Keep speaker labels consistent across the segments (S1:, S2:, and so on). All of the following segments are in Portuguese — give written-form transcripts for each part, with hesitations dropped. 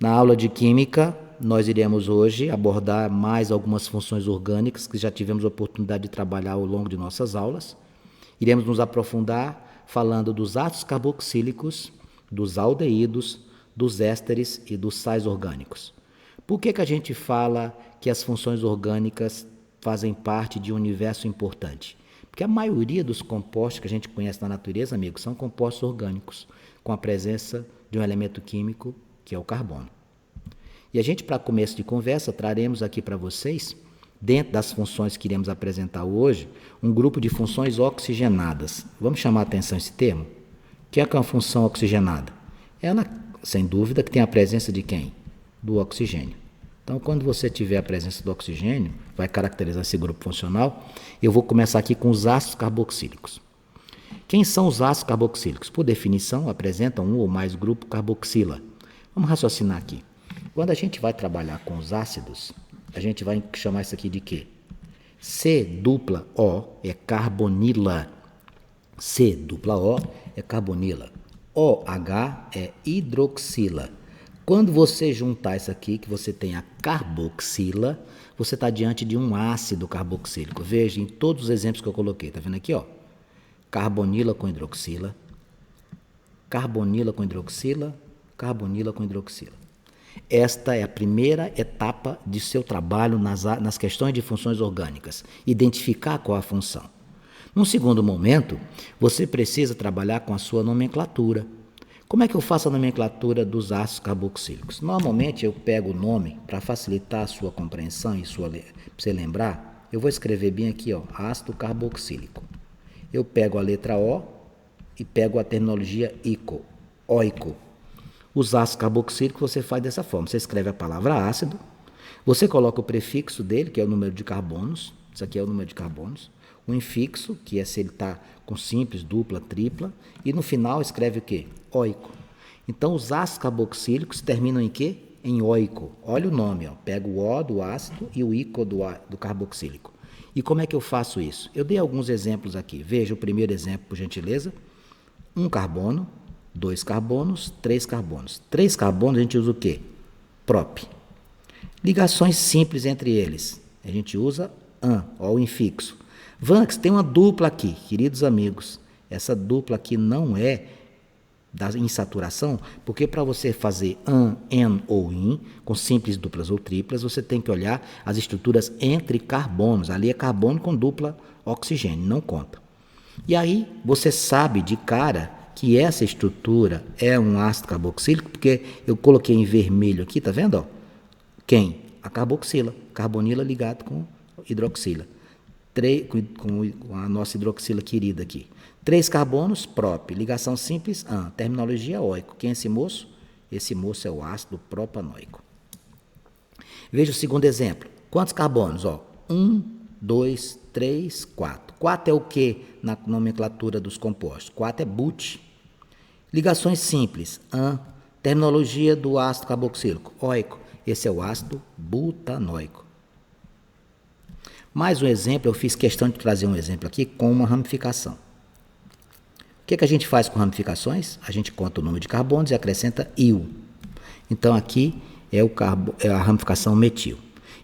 S1: Na aula de Química, nós iremos hoje abordar mais algumas funções orgânicas que já tivemos a oportunidade de trabalhar ao longo de nossas aulas. Iremos nos aprofundar falando dos ácidos carboxílicos, dos aldeídos, dos ésteres e dos sais orgânicos. Por que a gente fala que as funções orgânicas fazem parte de um universo importante? Porque a maioria dos compostos que a gente conhece na natureza, amigos, são compostos orgânicos, com a presença de um elemento químico que é o carbono. E a gente, para começo de conversa, traremos aqui para vocês, dentro das funções que iremos apresentar hoje, um grupo de funções oxigenadas. Vamos chamar a atenção esse termo? O que é uma função oxigenada? Ela, sem dúvida, que tem a presença de quem? Do oxigênio. Então, quando você tiver a presença do oxigênio, vai caracterizar esse grupo funcional. Eu vou começar aqui com os ácidos carboxílicos. Quem são os ácidos carboxílicos? Por definição, apresentam um ou mais grupos carboxila. Vamos raciocinar aqui. Quando a gente vai trabalhar com os ácidos, a gente vai chamar isso aqui de quê? C dupla O é carbonila. C dupla O é carbonila. OH é hidroxila. Quando você juntar isso aqui, que você tem a carboxila, você está diante de um ácido carboxílico. Veja, em todos os exemplos que eu coloquei, tá vendo aqui, ó? Carbonila com hidroxila, carbonila com hidroxila, carbonila com hidroxila. Esta é a primeira etapa de seu trabalho nas questões de funções orgânicas, identificar qual a função. Num segundo momento, você precisa trabalhar com a sua nomenclatura. Como é que eu faço a nomenclatura dos ácidos carboxílicos? Normalmente eu pego o nome, para facilitar a sua compreensão e para você lembrar, eu vou escrever bem aqui, ó, ácido carboxílico. Eu pego a letra O e pego a terminologia ico, oico. Os ácidos carboxílicos você faz dessa forma. Você escreve a palavra ácido, você coloca o prefixo dele, que é o número de carbonos. Isso aqui é o número de carbonos. O infixo, que é se ele está com simples, dupla, tripla. E no final escreve o quê? Oico. Então os ácidos carboxílicos terminam em quê? Em oico. Olha o nome, ó. Pego o O do ácido e o ico do carboxílico. E como é que eu faço isso? Eu dei alguns exemplos aqui. Veja o primeiro exemplo, por gentileza. Um carbono. 2 carbonos, 3 carbonos. 3 carbonos a gente usa o quê? Prop. Ligações simples entre eles. A gente usa an, ó, o infixo. Vanx, tem uma dupla aqui, queridos amigos. Essa dupla aqui não é da insaturação, porque para você fazer an, en ou in, com simples, duplas ou triplas, você tem que olhar as estruturas entre carbonos. Ali é carbono com dupla oxigênio, não conta. E aí você sabe de cara que essa estrutura é um ácido carboxílico, porque eu coloquei em vermelho aqui, tá vendo? Ó? Quem? A carboxila, carbonila ligado com hidroxila. Com a nossa hidroxila querida aqui. 3 carbonos, prop, ligação simples, an, terminologia oico. Quem é esse moço? Esse moço é o ácido propanoico. Veja o segundo exemplo. Quantos carbonos? 1, 2, 3, 4. 4 é o que na nomenclatura dos compostos? 4 é but. Ligações simples, an, terminologia do ácido carboxílico, oico. Esse é o ácido butanoico. Mais um exemplo, eu fiz questão de trazer um exemplo aqui com uma ramificação. O que a gente faz com ramificações? A gente conta o número de carbonos e acrescenta il. Então aqui é a ramificação metil.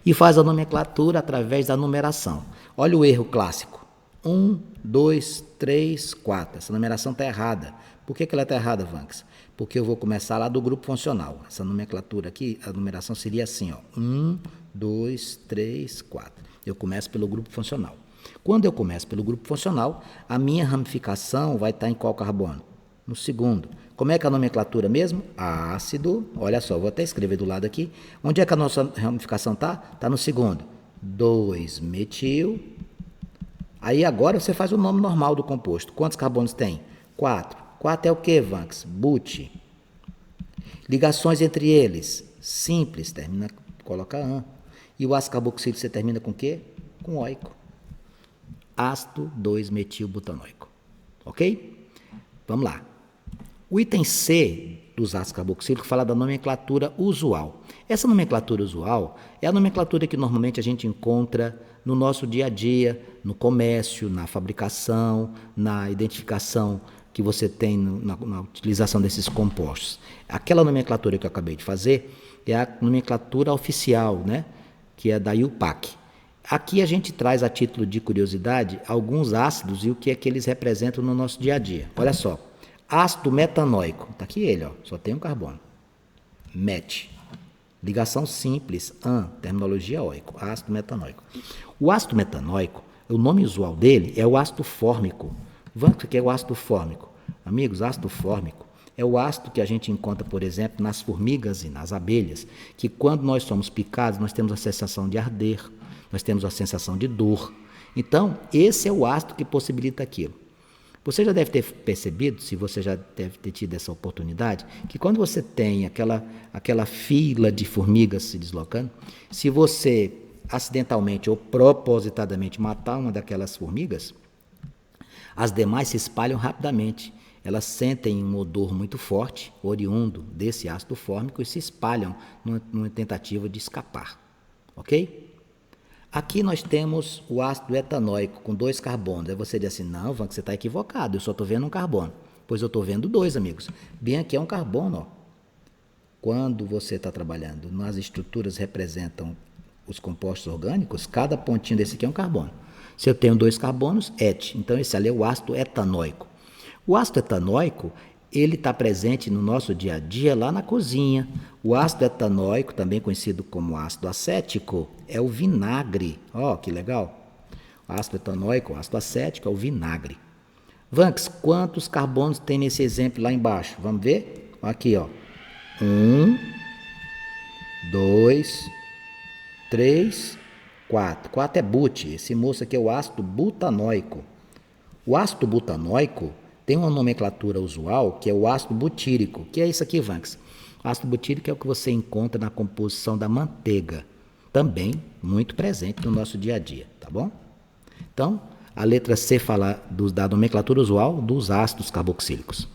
S1: E faz a nomenclatura através da numeração. Olha o erro clássico. 1, 2, 3, 4. Essa numeração está errada. Por que ela está errada, Vanks? Porque eu vou começar lá do grupo funcional. Essa nomenclatura aqui, a numeração seria assim, ó. 1, 2, 3, 4. Eu começo pelo grupo funcional. Quando eu começo pelo grupo funcional, a minha ramificação vai estar em qual carbono? No segundo. Como é que é a nomenclatura mesmo? Ácido. Olha só, vou até escrever do lado aqui. Onde é que a nossa ramificação está? Está no segundo. 2-metil. Aí agora você faz o nome normal do composto. Quantos carbonos tem? 4. 4 é o que, Vanks? But. Ligações entre eles. Simples, coloca an. E o ácido carboxílico você termina com o quê? Com oico. Ácido 2-metilbutanoico. Ok? Vamos lá. O item C dos ácidos carboxílicos fala da nomenclatura usual. Essa nomenclatura usual é a nomenclatura que normalmente a gente encontra no nosso dia a dia, no comércio, na fabricação, na identificação que você tem na utilização desses compostos. Aquela nomenclatura que eu acabei de fazer é a nomenclatura oficial, né? Que é da IUPAC. Aqui a gente traz a título de curiosidade alguns ácidos e o que é que eles representam no nosso dia a dia. Olha só, ácido metanóico, está aqui ele, ó, só tem um carbono. Met. Ligação simples, terminologia óico, ácido metanóico. O ácido metanóico, o nome usual dele é o ácido fórmico. Vamos ver o que é o ácido fórmico. Amigos, ácido fórmico é o ácido que a gente encontra, por exemplo, nas formigas e nas abelhas, que quando nós somos picados, nós temos a sensação de arder, nós temos a sensação de dor. Então, esse é o ácido que possibilita aquilo. Você já deve ter percebido, se você já deve ter tido essa oportunidade, que quando você tem aquela fila de formigas se deslocando, se você acidentalmente ou propositadamente matar uma daquelas formigas, as demais se espalham rapidamente. Elas sentem um odor muito forte, oriundo desse ácido fórmico, e se espalham numa tentativa de escapar. Ok? Aqui nós temos o ácido etanóico com 2 carbonos. Aí você diz assim, não, Van, você está equivocado, eu só estou vendo um carbono. Pois eu estou vendo 2, amigos. Bem aqui é um carbono. Ó. Quando você está trabalhando nas estruturas representam os compostos orgânicos, cada pontinho desse aqui é um carbono. Se eu tenho 2 carbonos, et. Então esse ali é o ácido etanóico. O ácido etanóico, ele está presente no nosso dia a dia lá na cozinha. O ácido etanóico, também conhecido como ácido acético, é o vinagre. Ó, que legal. O ácido etanóico, o ácido acético é o vinagre. Vanks, quantos carbonos tem nesse exemplo lá embaixo? Vamos ver? Aqui, ó. 1, 2, 3, 4. 4 é but. Esse moço aqui é o ácido butanóico. O ácido butanóico tem uma nomenclatura usual que é o ácido butírico. Que é isso aqui, Vanks? O ácido butírico é o que você encontra na composição da manteiga. Também muito presente no nosso dia a dia, tá bom? Então, a letra C fala da nomenclatura usual dos ácidos carboxílicos.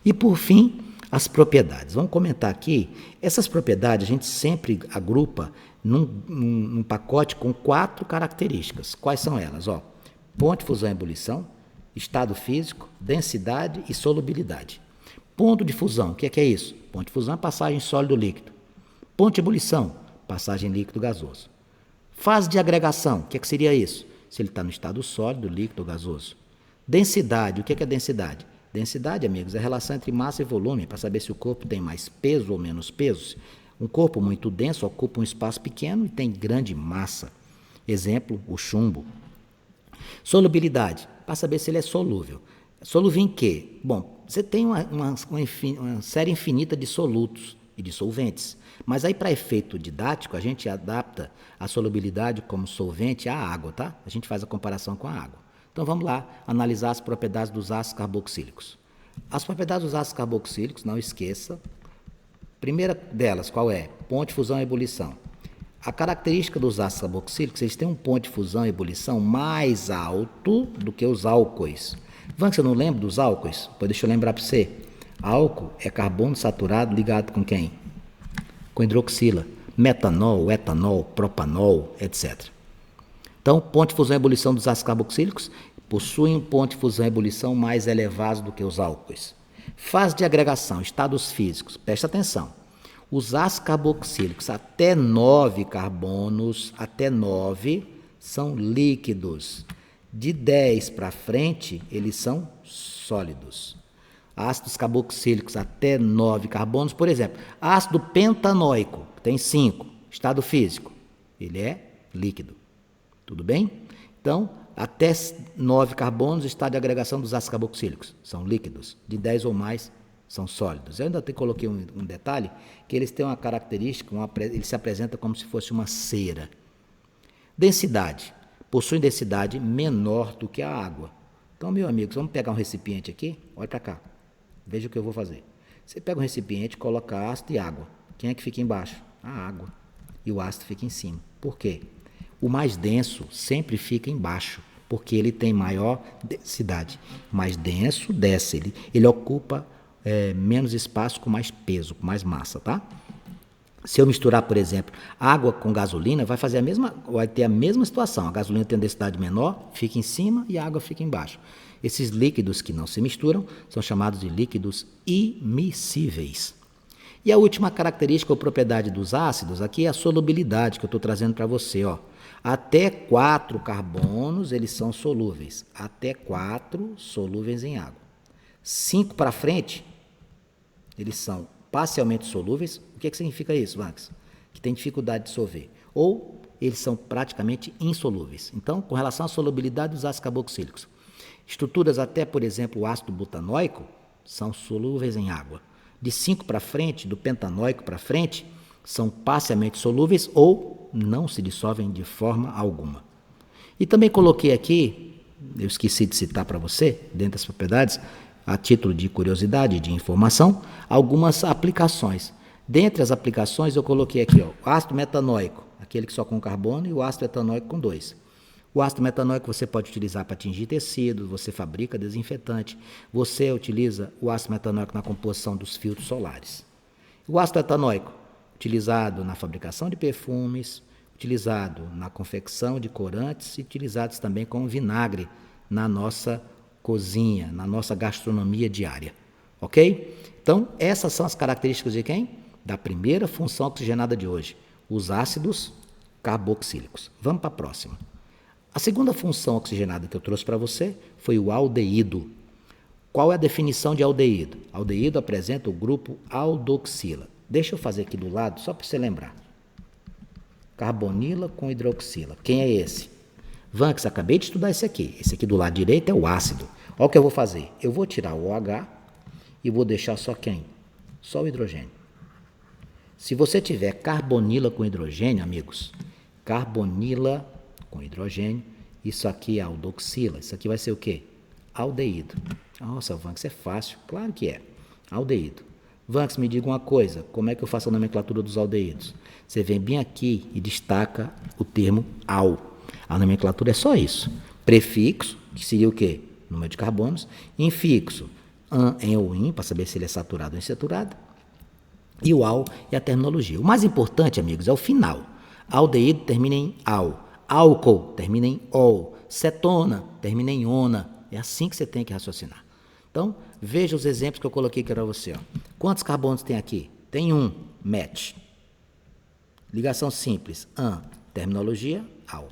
S1: E, por fim, as propriedades. Vamos comentar aqui. Essas propriedades a gente sempre agrupa num pacote com 4 características. Quais são elas? Ó, ponto de fusão e ebulição, estado físico, densidade e solubilidade. Ponto de fusão, o que é isso? Ponto de fusão é passagem sólido-líquido. Ponto de ebulição, passagem líquido-gasoso. Fase de agregação, o que seria isso? Se ele está no estado sólido, líquido ou gasoso. Densidade, o que é densidade? Densidade, amigos, é a relação entre massa e volume, para saber se o corpo tem mais peso ou menos peso. Um corpo muito denso ocupa um espaço pequeno e tem grande massa. Exemplo, o chumbo. Solubilidade, para saber se ele é solúvel. Solúvel em quê? Bom, você tem uma série infinita de solutos e de solventes. Mas aí, para efeito didático, a gente adapta a solubilidade como solvente à água, tá? A gente faz a comparação com a água. Então, vamos lá analisar as propriedades dos ácidos carboxílicos. As propriedades dos ácidos carboxílicos, não esqueça. Primeira delas, qual é? Ponto de fusão e ebulição. A característica dos ácidos carboxílicos, eles têm um ponto de fusão e ebulição mais alto do que os álcoois. Vamos, você não lembra dos álcoois? Pois deixa eu lembrar para você. Álcool é carbono saturado ligado com quem? Com hidroxila. Metanol, etanol, propanol, etc. Então, ponto de fusão e ebulição dos ácidos carboxílicos possuem um ponto de fusão e ebulição mais elevado do que os álcoois. Fase de agregação, estados físicos. Presta atenção. Os ácidos carboxílicos até 9 carbonos, até 9, são líquidos. De 10 para frente, eles são sólidos. Ácidos carboxílicos até 9 carbonos, por exemplo, ácido pentanóico, tem 5, estado físico, ele é líquido. Tudo bem? Então, até 9 carbonos, estado de agregação dos ácidos carboxílicos, são líquidos. De 10 ou mais, são sólidos. Eu ainda coloquei um detalhe, que eles têm uma característica, ele se apresenta como se fosse uma cera. Densidade. Possuem densidade menor do que a água. Então, meus amigos, vamos pegar um recipiente aqui, olha para cá. Veja o que eu vou fazer. Você pega um recipiente, coloca ácido e água. Quem é que fica embaixo? A água. E o ácido fica em cima. Por quê? O mais denso sempre fica embaixo, porque ele tem maior densidade. O mais denso desce, ele ocupa menos espaço com mais peso, com mais massa, tá? Se eu misturar, por exemplo, água com gasolina, vai ter a mesma situação. A gasolina tem densidade menor, fica em cima e a água fica embaixo. Esses líquidos que não se misturam são chamados de líquidos imiscíveis. E a última característica ou propriedade dos ácidos, aqui é a solubilidade que eu estou trazendo para você. Ó. Até 4 carbonos, eles são solúveis. Até 4 solúveis em água. 5 para frente, eles são parcialmente solúveis. O que significa isso, Max? Que tem dificuldade de dissolver. Ou eles são praticamente insolúveis. Então, com relação à solubilidade dos ácidos carboxílicos, estruturas até, por exemplo, o ácido butanóico, são solúveis em água. De 5 para frente, do pentanóico para frente, são parcialmente solúveis ou não se dissolvem de forma alguma. E também coloquei aqui, eu esqueci de citar para você, dentro das propriedades, a título de curiosidade, de informação, algumas aplicações. Dentre as aplicações, eu coloquei aqui ó, o ácido metanóico, aquele que só com carbono, e o ácido etanóico com 2. O ácido metanóico você pode utilizar para tingir tecido, você fabrica desinfetante, você utiliza o ácido metanóico na composição dos filtros solares. O ácido etanóico, utilizado na fabricação de perfumes, utilizado na confecção de corantes e utilizados também como vinagre na nossa cozinha, na nossa gastronomia diária. Ok? Então, essas são as características de quem? Da primeira função oxigenada de hoje, os ácidos carboxílicos. Vamos para a próxima. A segunda função oxigenada que eu trouxe para você foi o aldeído. Qual é a definição de aldeído? Aldeído apresenta o grupo aldoxila. Deixa eu fazer aqui do lado, só para você lembrar. Carbonila com hidroxila. Quem é esse? Vanks, acabei de estudar esse aqui. Esse aqui do lado direito é o ácido. Olha o que eu vou fazer. Eu vou tirar o OH e vou deixar só quem? Só o hidrogênio. Se você tiver carbonila com hidrogênio, amigos, carbonila com hidrogênio, isso aqui é aldoxila. Isso aqui vai ser o quê? Aldeído. Nossa, Vanks, é fácil. Claro que é. Aldeído. Vanks, me diga uma coisa, como é que eu faço a nomenclatura dos aldeídos? Você vem bem aqui e destaca o termo al. A nomenclatura é só isso. Prefixo, que seria o quê? Número de carbonos. Infixo, an, en ou in, para saber se ele é saturado ou insaturado. E o al é a terminologia. O mais importante, amigos, é o final. Aldeído termina em al. Álcool termina em ol. Cetona termina em ona. É assim que você tem que raciocinar. Então, veja os exemplos que eu coloquei aqui para você. Ó. Quantos carbonos tem aqui? Tem um, met. Ligação simples, an. Terminologia, al.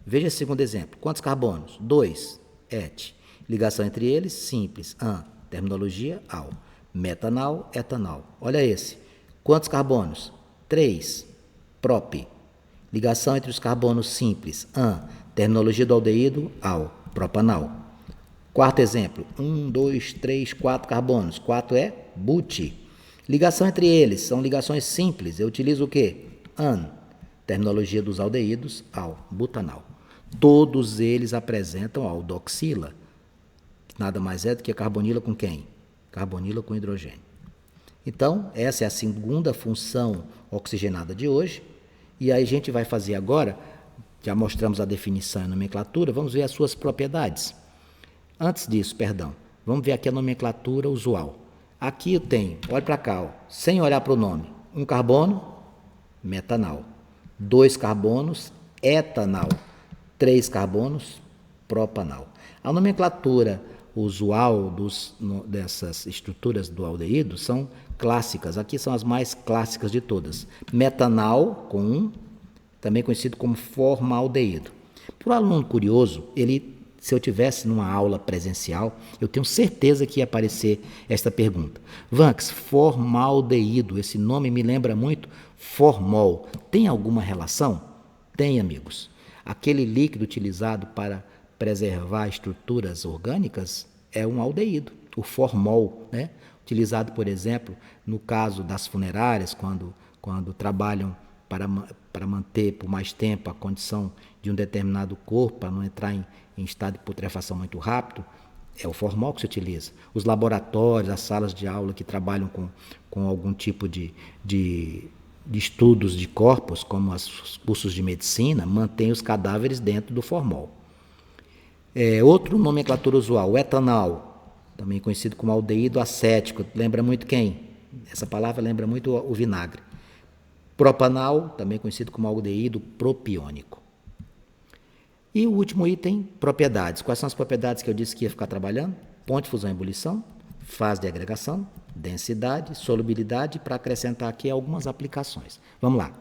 S1: Veja esse segundo exemplo. Quantos carbonos? 2, et. Ligação entre eles, simples, an. Terminologia, al. Metanal, etanol. Olha esse. Quantos carbonos? 3, prop. Ligação entre os carbonos simples, an. Terminologia do aldeído, al. Propanal. Quarto exemplo, 1, 2, 3, 4 carbonos. 4 é buti. Ligação entre eles, são ligações simples. Eu utilizo o quê? An. Terminologia dos aldeídos, al. Butanal. Todos eles apresentam aldoxila. Nada mais é do que a carbonila com quem? Carbonila com hidrogênio. Então, essa é a segunda função oxigenada de hoje. E aí a gente vai fazer agora, já mostramos a definição e a nomenclatura, vamos ver as suas propriedades. Antes disso, perdão, vamos ver aqui a nomenclatura usual. Aqui eu tenho, olha para cá, ó, sem olhar para o nome, um carbono, metanal. 2 carbonos, etanal. 3 carbonos, propanal. A nomenclatura usual dessas estruturas do aldeído são clássicas. Aqui são as mais clássicas de todas. Metanal com 1, também conhecido como formaldeído. Para o aluno curioso, se eu tivesse numa aula presencial, eu tenho certeza que ia aparecer esta pergunta. Vanks, formaldeído, esse nome me lembra muito formol. Tem alguma relação? Tem, amigos. Aquele líquido utilizado para preservar estruturas orgânicas é um aldeído, o formol, né? Utilizado, por exemplo, no caso das funerárias, quando trabalham para manter por mais tempo a condição de um determinado corpo, para não entrar em estado de putrefação muito rápido, é o formol que se utiliza. Os laboratórios, as salas de aula que trabalham com algum tipo de estudos de corpos, como os cursos de medicina, mantêm os cadáveres dentro do formol. Outro nomenclatura usual, o etanol, também conhecido como aldeído acético, lembra muito quem? Essa palavra lembra muito o vinagre. Propanal, também conhecido como aldeído propiônico. E o último item, propriedades. Quais são as propriedades que eu disse que ia ficar trabalhando? Ponto de fusão e ebulição, fase de agregação, densidade, solubilidade, para acrescentar aqui algumas aplicações. Vamos lá.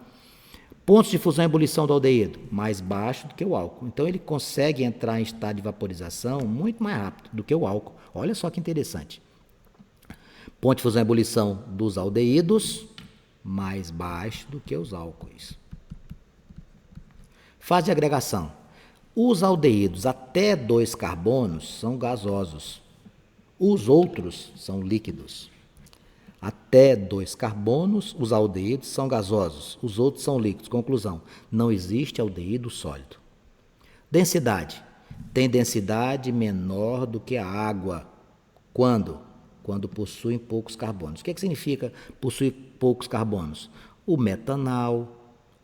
S1: Pontos de fusão e ebulição do aldeído, mais baixo do que o álcool. Então, ele consegue entrar em estado de vaporização muito mais rápido do que o álcool. Olha só que interessante. Ponto de fusão e ebulição dos aldeídos, mais baixo do que os álcoois. Fase de agregação. Os aldeídos até 2 carbonos são gasosos. Os outros são líquidos. Até 2 carbonos, os aldeídos são gasosos, os outros são líquidos. Conclusão, não existe aldeído sólido. Densidade. Tem densidade menor do que a água. Quando? Quando possuem poucos carbonos. O que significa possuir poucos carbonos? O metanal,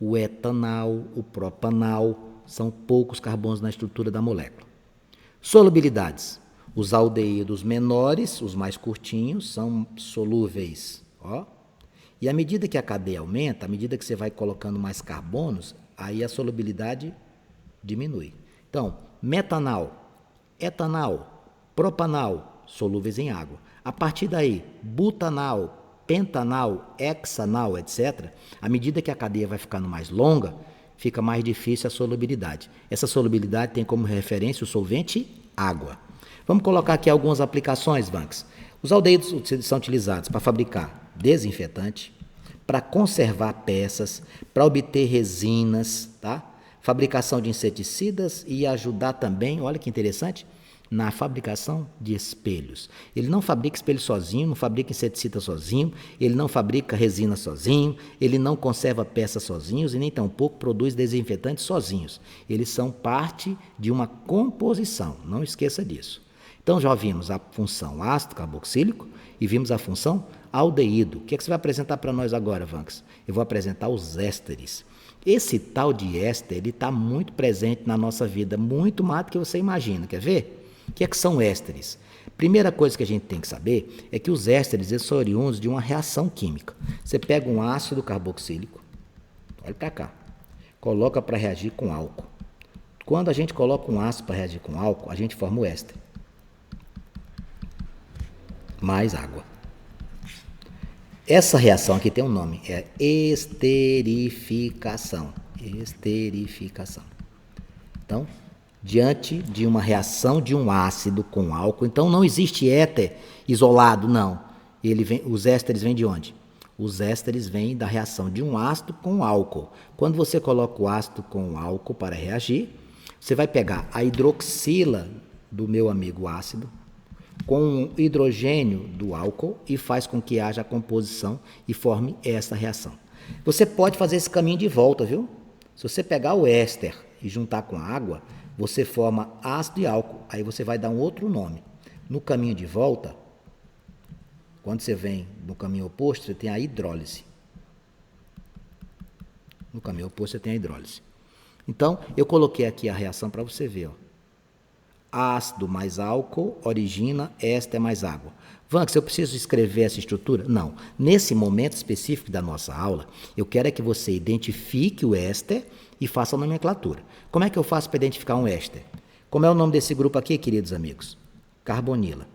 S1: o etanal, o propanal, são poucos carbonos na estrutura da molécula. Solubilidades. Os aldeídos menores, os mais curtinhos, são solúveis. Ó. E à medida que a cadeia aumenta, à medida que você vai colocando mais carbonos, aí a solubilidade diminui. Então, metanal, etanal, propanal, solúveis em água. A partir daí, butanal, pentanal, hexanal, etc., à medida que a cadeia vai ficando mais longa, fica mais difícil a solubilidade. Essa solubilidade tem como referência o solvente água. Vamos colocar aqui algumas aplicações, Vanks. Os aldeídos são utilizados para fabricar desinfetante, para conservar peças, para obter resinas, tá? Fabricação de inseticidas e ajudar também, olha que interessante, na fabricação de espelhos. Ele não fabrica espelho sozinho, não fabrica inseticida sozinho, ele não fabrica resina sozinho, ele não conserva peças sozinhos e nem tampouco produz desinfetantes sozinhos. Eles são parte de uma composição, não esqueça disso. Então já vimos a função ácido carboxílico e vimos a função aldeído. O que é que você vai apresentar para nós agora, Vanks? Eu vou apresentar os ésteres. Esse tal de éster, ele está muito presente na nossa vida, muito mais do que você imagina. Quer ver? O que é que são ésteres? Primeira coisa que a gente tem que saber é que os ésteres eles são oriundos de uma reação química. Você pega um ácido carboxílico, olha para cá, coloca para reagir com álcool. Quando a gente coloca um ácido para reagir com álcool, a gente forma o éster. Mais água. Essa reação aqui tem um nome, é esterificação. Esterificação. Então, diante de uma reação de um ácido com álcool, então não existe éter isolado, não. Os ésteres vêm de onde? Os ésteres vêm da reação de um ácido com álcool. Quando você coloca o ácido com álcool para reagir, você vai pegar a hidroxila do meu amigo ácido, com o hidrogênio do álcool e faz com que haja a composição e forme essa reação. Você pode fazer esse caminho de volta, viu? Se você pegar o éster e juntar com a água, você forma ácido e álcool, aí você vai dar um outro nome. No caminho de volta, quando você vem no caminho oposto, você tem a hidrólise. No caminho oposto você tem a hidrólise. Então, eu coloquei aqui a reação para você ver, ó. Ácido mais álcool origina éster mais água. Vanks, eu preciso escrever essa estrutura? Não. Nesse momento específico da nossa aula, eu quero é que você identifique o éster e faça a nomenclatura. Como é que eu faço para identificar um éster? Como é o nome desse grupo aqui, queridos amigos? Carbonila.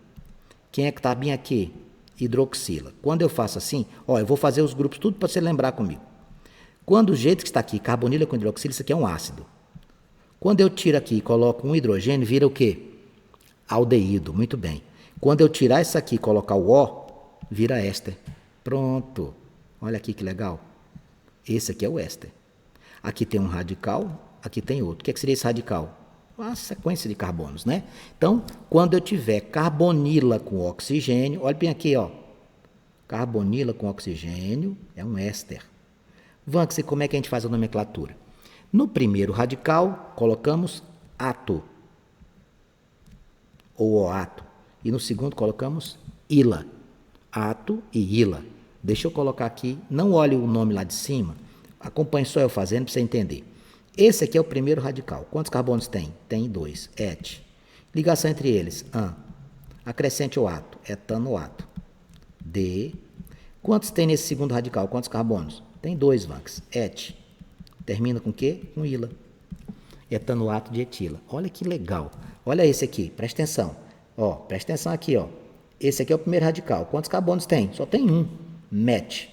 S1: Quem é que está bem aqui? Hidroxila. Quando eu faço assim, ó, eu vou fazer os grupos tudo para você lembrar comigo. Quando o jeito que está aqui, carbonila com hidroxila, isso aqui é um ácido. Quando eu tiro aqui e coloco um hidrogênio, vira o quê? Aldeído, muito bem. Quando eu tirar isso aqui e colocar o O, vira éster. Pronto. Olha aqui que legal. Esse aqui é o éster. Aqui tem um radical, aqui tem outro. O que seria esse radical? Uma sequência de carbonos, né? Então, quando eu tiver carbonila com oxigênio, olha bem aqui, ó. Carbonila com oxigênio é um éster. Vanks, como é que a gente faz a nomenclatura? No primeiro radical, colocamos ato, ou oato. E no segundo, colocamos ila. Ato e ila. Deixa eu colocar aqui, não olhe o nome lá de cima, acompanhe só eu fazendo para você entender. Esse aqui é o primeiro radical. Quantos carbonos tem? Tem 2, et. Ligação entre eles, an. Acrescente o ato, etanoato. D. Quantos tem nesse segundo radical? Quantos carbonos? tem 2 Vanks. Et. Termina com o quê? Com ila. Etanoato de etila. Olha que legal. Olha esse aqui, presta atenção. Ó, presta atenção aqui, ó. Esse aqui é o primeiro radical. Quantos carbonos tem? Só tem um. Met.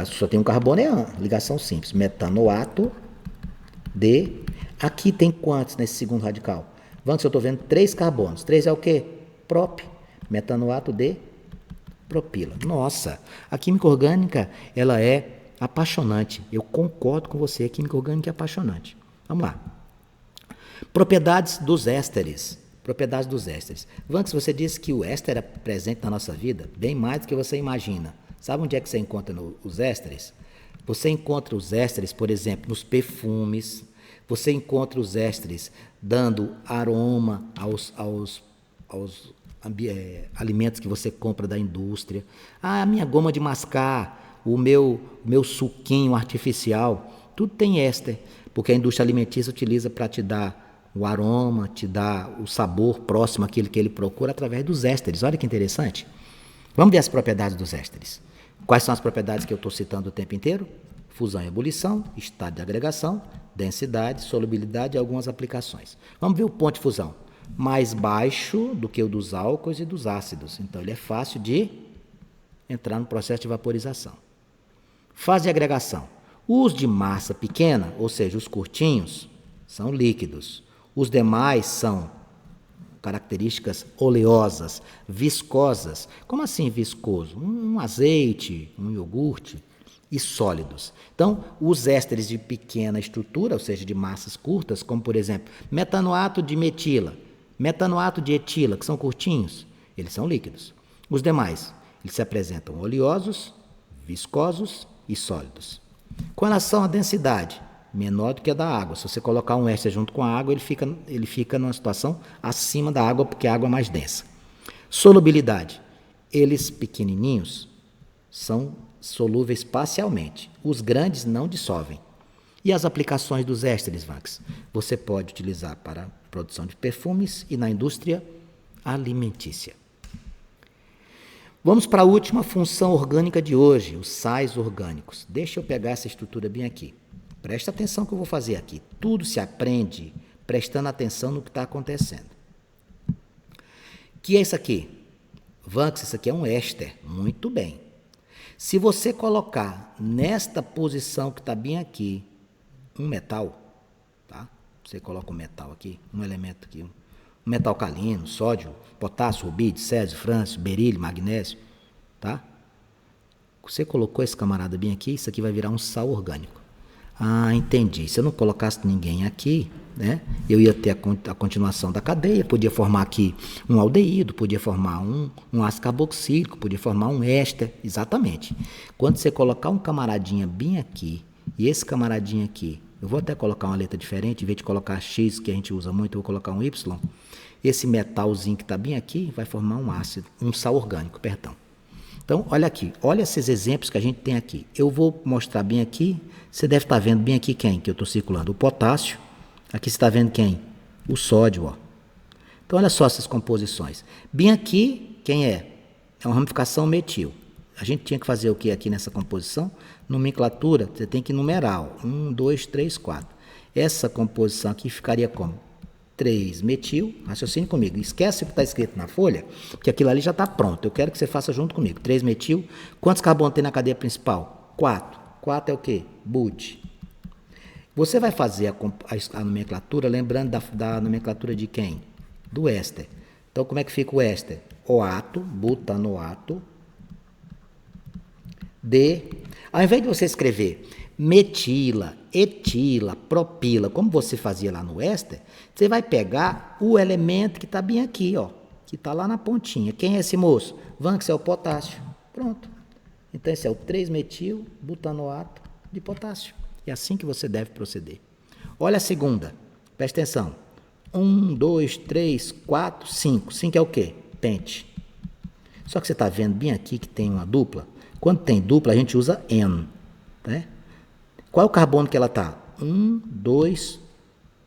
S1: Só tem um carbono, é ligação simples. Metanoato de... Aqui tem quantos nesse segundo radical? Vamos, eu estou vendo 3 carbonos. 3 é o quê? Prop. Metanoato de propila. Nossa, a química orgânica, ela é apaixonante. Eu concordo com você, a química orgânica é apaixonante. Vamos lá. Propriedades dos ésteres. Propriedades dos ésteres. Vanks, você disse que o éster é presente na nossa vida bem mais do que você imagina. Sabe onde é que você encontra os ésteres? Você encontra os ésteres, por exemplo, nos perfumes. Você encontra os ésteres dando aroma aos alimentos que você compra da indústria. Ah, a minha goma de mascar, o meu suquinho artificial, tudo tem éster, porque a indústria alimentícia utiliza para te dar o aroma, te dar o sabor próximo àquilo que ele procura através dos ésteres. Olha que interessante. Vamos ver as propriedades dos ésteres. Quais são as propriedades que eu estou citando o tempo inteiro? Fusão e ebulição, estado de agregação, densidade, solubilidade e algumas aplicações. Vamos ver o ponto de fusão. Mais baixo do que o dos álcools e dos ácidos. Então, ele é fácil de entrar no processo de vaporização. Fase de agregação. Os de massa pequena, ou seja, os curtinhos, são líquidos. Os demais são características oleosas, viscosas. Como assim viscoso? Um azeite, um iogurte. E sólidos. Então, os ésteres de pequena estrutura, ou seja, de massas curtas, como por exemplo, metanoato de metila, metanoato de etila, que são curtinhos, eles são líquidos. Os demais, eles se apresentam oleosos, viscosos e sólidos. Com relação à densidade, menor do que a da água. Se você colocar um éster junto com a água, ele fica numa situação acima da água, porque a água é mais densa. Solubilidade, eles pequenininhos são solúveis parcialmente. Os grandes não dissolvem. E as aplicações dos ésteres, Vanks? Você pode utilizar para a produção de perfumes e na indústria alimentícia. Vamos para a última função orgânica de hoje, os sais orgânicos. Deixa eu pegar essa estrutura bem aqui. Presta atenção que eu vou fazer aqui. Tudo se aprende prestando atenção no que está acontecendo. O que é isso aqui? Vanks, isso aqui é um éster. Muito bem. Se você colocar nesta posição que está bem aqui, um metal, tá? Você coloca um metal aqui, um elemento aqui, um metal alcalino, sódio, potássio, rubídio, césio, frâncio, berílio, magnésio, tá? Você colocou esse camarada bem aqui, isso aqui vai virar um sal orgânico. Ah, entendi. Se eu não colocasse ninguém aqui, né, eu ia ter a continuação da cadeia, podia formar aqui um aldeído, podia formar um ácido carboxílico, podia formar um éster, exatamente. Quando você colocar um camaradinha bem aqui, e esse camaradinha aqui, eu vou até colocar uma letra diferente, em vez de colocar X, que a gente usa muito, eu vou colocar um Y, esse metalzinho que está bem aqui, vai formar um ácido, um sal orgânico, perdão. Então, olha aqui, olha esses exemplos que a gente tem aqui. Eu vou mostrar bem aqui, você deve estar vendo bem aqui quem que eu estou circulando, o potássio. Aqui você está vendo quem? O sódio, ó. Então, olha só essas composições. Bem aqui, quem é? É uma ramificação metil. A gente tinha que fazer o que aqui nessa composição? Nomenclatura, você tem que numerar. 1, 2, 3, 4. Essa composição aqui ficaria como? 3-metil, raciocine comigo. Esquece o que está escrito na folha, porque aquilo ali já está pronto. Eu quero que você faça junto comigo. 3-metil. Quantos carbonos tem na cadeia principal? 4. 4 é o quê? Bute. Você vai fazer a nomenclatura lembrando da nomenclatura de quem? Do éster. Então, como é que fica o éster? Oato, butanoato, de... Ao invés de você escrever metila, etila, propila, como você fazia lá no éster, você vai pegar o elemento que está bem aqui, ó, que está lá na pontinha. Quem é esse moço? Vanks é o potássio. Pronto. Então, esse é o 3-metil butanoato de potássio. É assim que você deve proceder. Olha a segunda. Presta atenção. 1, 2, 3, 4, 5. 5 é o quê? Pente. Só que você está vendo bem aqui que tem uma dupla. Quando tem dupla, a gente usa N. Né? Qual é o carbono que ela está? 1, 2,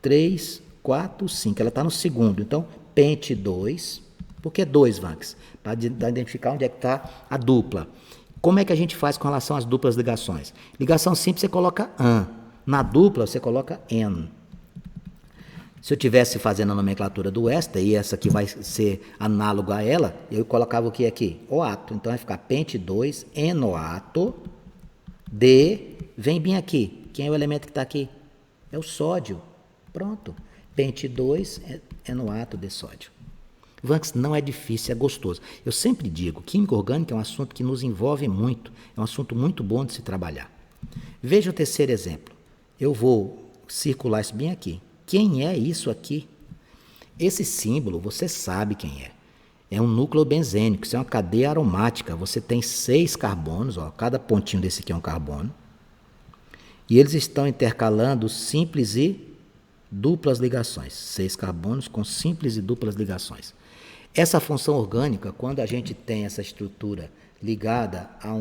S1: 3, 4, 5. Ela está no segundo. Então, pente 2. Por que 2, Vanks? Para identificar onde é que está a dupla. Como é que a gente faz com relação às duplas ligações? Ligação simples você coloca AN, na dupla você coloca EN. Se eu estivesse fazendo a nomenclatura do éster, e essa aqui vai ser análoga a ela, eu colocava o que aqui? Oato. Então vai ficar pente 2, enoato, D, vem bem aqui. Quem é o elemento que está aqui? É o sódio. Pronto. Pente 2, enoato de sódio. Vanks, não é difícil, é gostoso. Eu sempre digo, química orgânica é um assunto que nos envolve muito, é um assunto muito bom de se trabalhar. Veja o terceiro exemplo. Eu vou circular isso bem aqui. Quem é isso aqui? Esse símbolo, você sabe quem é. É um núcleo benzênico, isso é uma cadeia aromática. Você tem 6 carbonos, ó, cada pontinho desse aqui é um carbono. E eles estão intercalando simples e duplas ligações. 6 carbonos com simples e duplas ligações. Essa função orgânica, quando a gente tem essa estrutura ligada a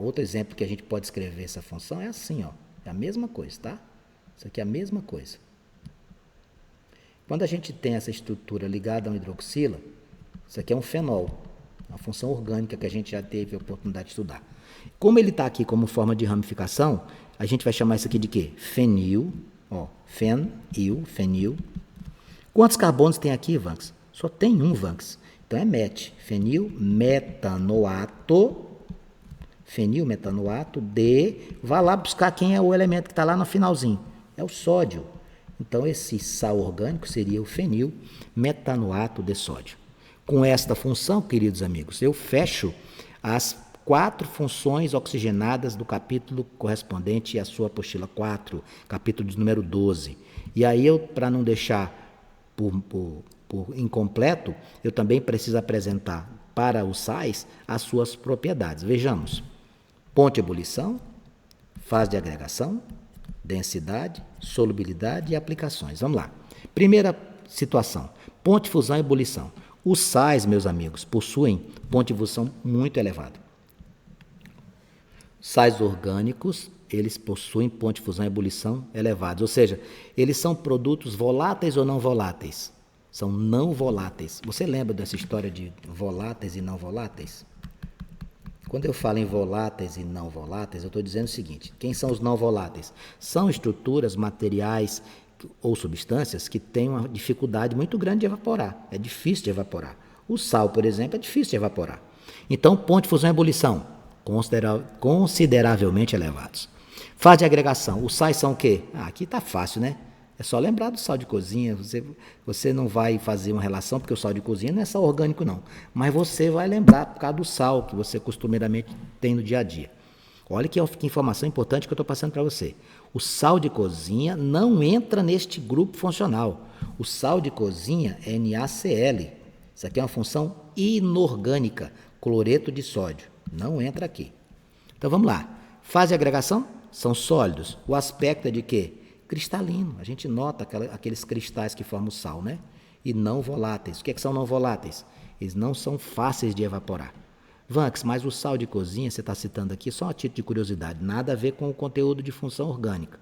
S1: outro exemplo que a gente pode escrever essa função é assim, ó, é a mesma coisa, tá? Isso aqui é a mesma coisa. Quando a gente tem essa estrutura ligada a um hidroxila, isso aqui é um fenol, uma função orgânica que a gente já teve a oportunidade de estudar. Como ele está aqui como forma de ramificação, a gente vai chamar isso aqui de quê? Fenil, ó, fenil. Quantos carbonos tem aqui, Vanks? Só tem um, Vanks. Então é met, fenil metanoato, de, vai lá buscar quem é o elemento que está lá no finalzinho. É o sódio. Então, esse sal orgânico seria o fenil metanoato de sódio. Com esta função, queridos amigos, eu fecho as 4 funções oxigenadas do capítulo correspondente à sua apostila 4, capítulo de número 12. E aí, para não deixar por incompleto, eu também preciso apresentar para os sais as suas propriedades. Vejamos. Ponto de ebulição, fase de agregação, densidade, solubilidade e aplicações. Vamos lá. Primeira situação, ponto de fusão e ebulição. Os sais, meus amigos, possuem ponto de fusão muito elevado. Sais orgânicos, eles possuem ponto de fusão e ebulição elevados, ou seja, eles são produtos voláteis ou não voláteis? São não voláteis. Você lembra dessa história de voláteis e não voláteis? Quando eu falo em voláteis e não voláteis, eu estou dizendo o seguinte: quem são os não voláteis? São estruturas, materiais ou substâncias que têm uma dificuldade muito grande de evaporar. É difícil de evaporar. O sal, por exemplo, é difícil de evaporar. Então, ponto de fusão e ebulição, consideravelmente elevados. Fase de agregação. Os sais são o quê? Aqui está fácil, né? É só lembrar do sal de cozinha. Você não vai fazer uma relação, porque o sal de cozinha não é sal orgânico, não. Mas você vai lembrar por causa do sal que você costumeiramente tem no dia a dia. Olha que informação importante que eu estou passando para você. O sal de cozinha não entra neste grupo funcional. O sal de cozinha é NaCl. Isso aqui é uma função inorgânica, cloreto de sódio. Não entra aqui. Então vamos lá. Fase de agregação são sólidos. O aspecto é de quê? Cristalino. A gente nota aqueles cristais que formam o sal, né? E não voláteis. O que são não voláteis? Eles não são fáceis de evaporar. Vanks, mas o sal de cozinha, você está citando aqui, só a título de curiosidade, nada a ver com o conteúdo de função orgânica.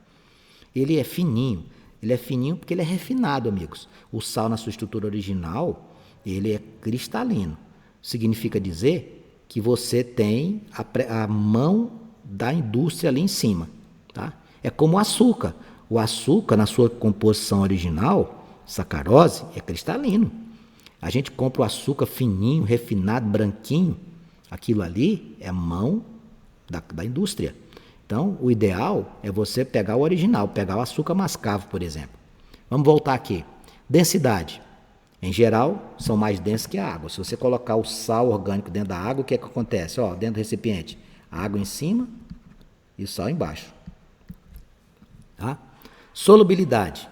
S1: Ele é fininho. Ele é fininho porque ele é refinado, amigos. O sal, na sua estrutura original, ele é cristalino. Significa dizer que você tem a mão da indústria ali em cima, tá? É como o açúcar. O açúcar, na sua composição original, sacarose, é cristalino. A gente compra o açúcar fininho, refinado, branquinho. Aquilo ali é a mão da indústria. Então, o ideal é você pegar o original, pegar o açúcar mascavo, por exemplo. Vamos voltar aqui. Densidade. Em geral, são mais densos que a água. Se você colocar o sal orgânico dentro da água, o que é que acontece? Ó, dentro do recipiente, a água em cima e o sal embaixo. Tá? Solubilidade.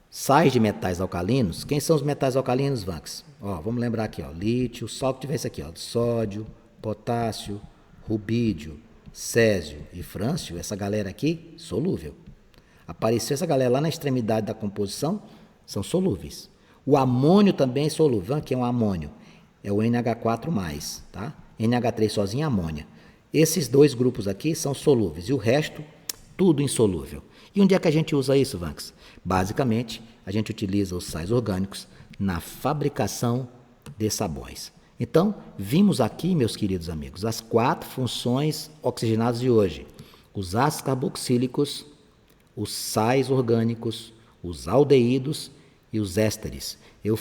S1: Sais de metais alcalinos. Quem são os metais alcalinos, Vanks? Ó, vamos lembrar aqui, ó, lítio, só que tivesse aqui, ó, sódio, potássio, rubídio, césio e frâncio, essa galera aqui, solúvel. Apareceu essa galera lá na extremidade da composição, são solúveis. O amônio também é solúvel. Que é um amônio? É o NH4+, tá? NH3 sozinho é amônia. Esses dois grupos aqui são solúveis e o resto, tudo insolúvel. E onde é que a gente usa isso, Vanks? Basicamente, a gente utiliza os sais orgânicos na fabricação de sabões. Então, vimos aqui, meus queridos amigos, as 4 funções oxigenadas de hoje. Os ácidos carboxílicos, os sais orgânicos, os aldeídos e os ésteres. Eu